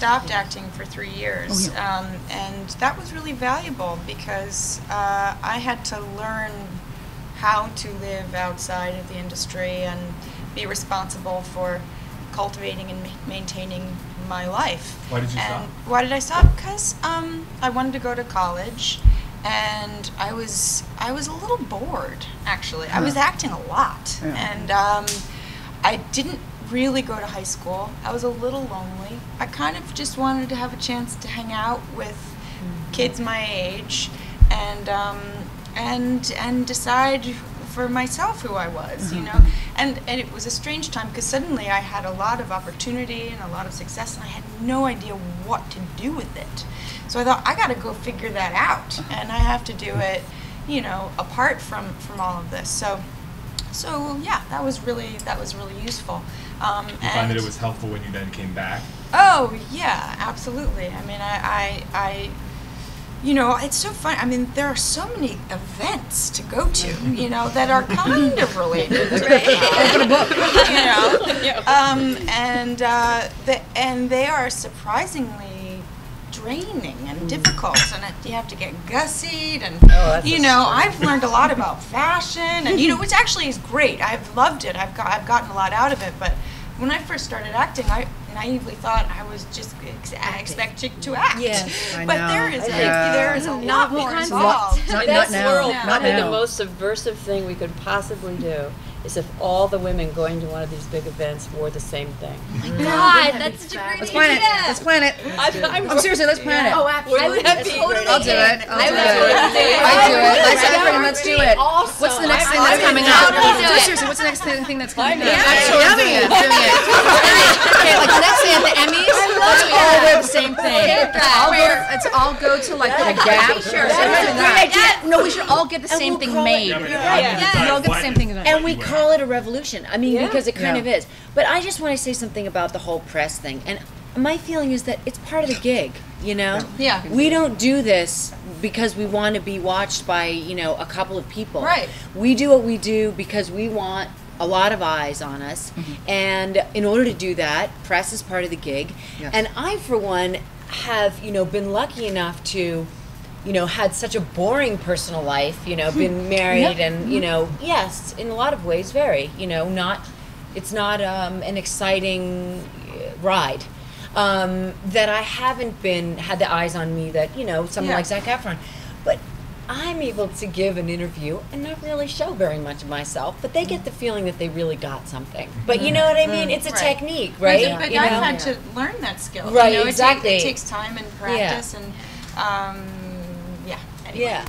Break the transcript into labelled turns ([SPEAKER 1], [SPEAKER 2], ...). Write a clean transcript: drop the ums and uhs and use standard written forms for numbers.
[SPEAKER 1] stopped acting for 3 years, and that was really valuable because I had to learn how to live outside of the industry and be responsible for cultivating and maintaining my life.
[SPEAKER 2] Why did you stop?
[SPEAKER 1] Why did I stop? Because I wanted to go to college, and I was a little bored, actually. I was acting a lot, and I didn't really go to high school. I was a little lonely. I kind of just wanted to have a chance to hang out with kids my age and decide for myself who I was, you know. And it was a strange time because suddenly I had a lot of opportunity and a lot of success, and I had no idea what to do with it. So I thought, I got to go figure that out, and I have to do it, you know, apart from all of this. So yeah, that was really useful.
[SPEAKER 2] Did you find that it was helpful when you then came back?
[SPEAKER 1] Oh yeah, absolutely. I mean, I you know, it's so fun. I mean, there are so many events to go to, you know, that are kind of related to and they are surprisingly draining and difficult, and you have to get gussied, and you know, I've learned a lot about fashion, and you know, which actually is great. I've loved it. I've gotten a lot out of it. But when I first started acting, I naively thought I was just expected to act.
[SPEAKER 3] Yes, I
[SPEAKER 1] but
[SPEAKER 3] know.
[SPEAKER 1] there is a lot more involved.
[SPEAKER 4] In this world, probably
[SPEAKER 3] now.
[SPEAKER 4] the most subversive thing we could possibly do is if all the women going to one of these big events wore the same thing.
[SPEAKER 5] God, that's such a great idea.
[SPEAKER 3] Let's plan it. I'm seriously, let's plan it.
[SPEAKER 5] Oh, absolutely.
[SPEAKER 4] Wouldn't that be
[SPEAKER 5] Totally.
[SPEAKER 4] great?
[SPEAKER 3] I'll do it. Let's do it.
[SPEAKER 4] Awesome.
[SPEAKER 3] What's the next thing that's coming up? Seriously, what's the next thing that's coming up? Actually, I'm doing it. Okay, like the next thing at the Emmys, let's all wear the same thing. Let's all go to like the Gap. Sure. No, we should all get the same thing made. We all get the same thing made.
[SPEAKER 5] And we call it a revolution. I mean, because it kind of is. But I just want to say something about the whole press thing. And my feeling is that it's part of the gig, you know?
[SPEAKER 1] Yeah.
[SPEAKER 5] We don't do this because we want to be watched by, you know, a couple of people.
[SPEAKER 1] Right.
[SPEAKER 5] We do what we do because we want a lot of eyes on us. And in order to do that, press is part of the gig.
[SPEAKER 3] Yes.
[SPEAKER 5] And I, for one, have, you know, been lucky enough to, you know, had such a boring personal life, you know, been married and, you know, yes, in a lot of ways, very, you know, it's not an exciting ride. That I haven't had the eyes on me that, you know, someone like Zac Efron. But I'm able to give an interview and not really show very much of myself, but they get the feeling that they really got something. But you know what I mean? It's a technique, right?
[SPEAKER 1] But
[SPEAKER 5] you
[SPEAKER 1] I've
[SPEAKER 5] know?
[SPEAKER 1] had to learn that skill.
[SPEAKER 5] Right,
[SPEAKER 1] you know,
[SPEAKER 5] exactly.
[SPEAKER 1] It takes time and practice, and yeah. Anyway.
[SPEAKER 5] Yeah.